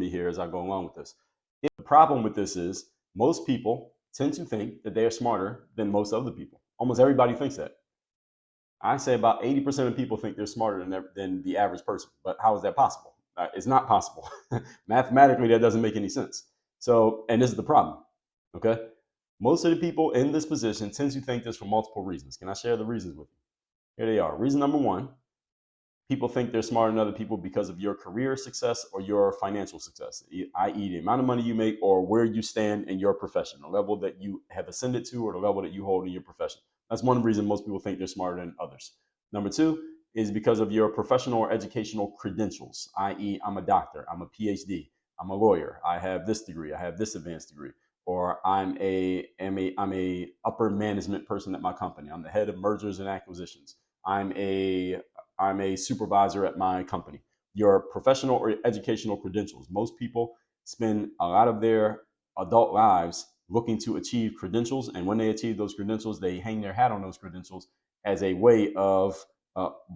me here as I go along with this. The problem with this is most people tend to think that they are smarter than most other people. Almost everybody thinks that. I say about 80% of people think they're smarter than the average person. But how is that possible? It's not possible. Mathematically, that doesn't make any sense. So, and this is the problem. Okay. Most of the people in this position tend to think this for multiple reasons. Can I share the reasons with you? Here they are. Reason number one, people think they're smarter than other people because of your career success or your financial success, i.e., the amount of money you make or where you stand in your profession, the level that you have ascended to or the level that you hold in your profession. That's one reason most people think they're smarter than others. Number two is because of your professional or educational credentials, i.e., I'm a doctor, I'm a PhD, I'm a lawyer, I have this degree, I have this advanced degree, or I'm a upper management person at my company. I'm the head of mergers and acquisitions. I'm a supervisor at my company. Your professional or educational credentials. Most people spend a lot of their adult lives looking to achieve credentials. And when they achieve those credentials, they hang their hat on those credentials as a way of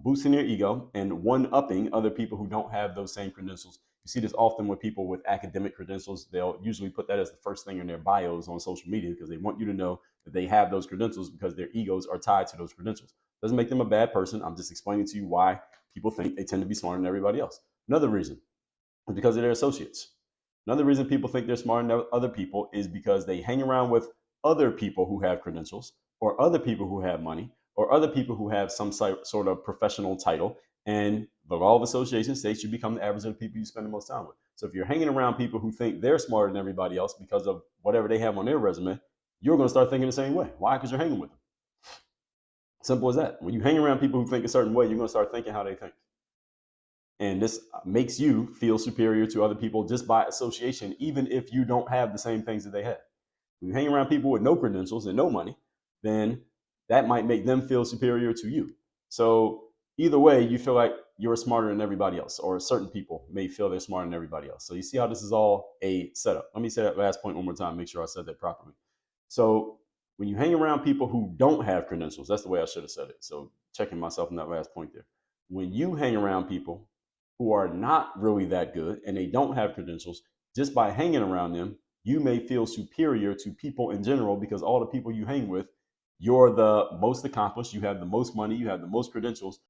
boosting their ego and one-upping other people who don't have those same credentials. You see this often with people with academic credentials. They'll usually put that as the first thing in their bios on social media because they want you to know that they have those credentials because their egos are tied to those credentials. Doesn't make them a bad person. I'm just explaining to you why people think they tend to be smarter than everybody else. Another reason is because of their associates. Another reason people think they're smarter than other people is because they hang around with other people who have credentials or other people who have money or other people who have some sort of professional title. And the law of association states you become the average of the people you spend the most time with. So if you're hanging around people who think they're smarter than everybody else because of whatever they have on their resume, you're going to start thinking the same way. Why? Because you're hanging with them. Simple as that. When you hang around people who think a certain way, you're going to start thinking how they think. And this makes you feel superior to other people just by association, even if you don't have the same things that they have. When you hang around people with no credentials and no money, then that might make them feel superior to you. So either way, you feel like you're smarter than everybody else, or certain people may feel they're smarter than everybody else. So you see how this is all a setup. Let me say that last point one more time, make sure I said that properly. So when you hang around people who don't have credentials, that's the way I should have said it. So checking myself in that last point there. When you hang around people who are not really that good and they don't have credentials, just by hanging around them, you may feel superior to people in general because all the people you hang with, you're the most accomplished, you have the most money, you have the most credentials.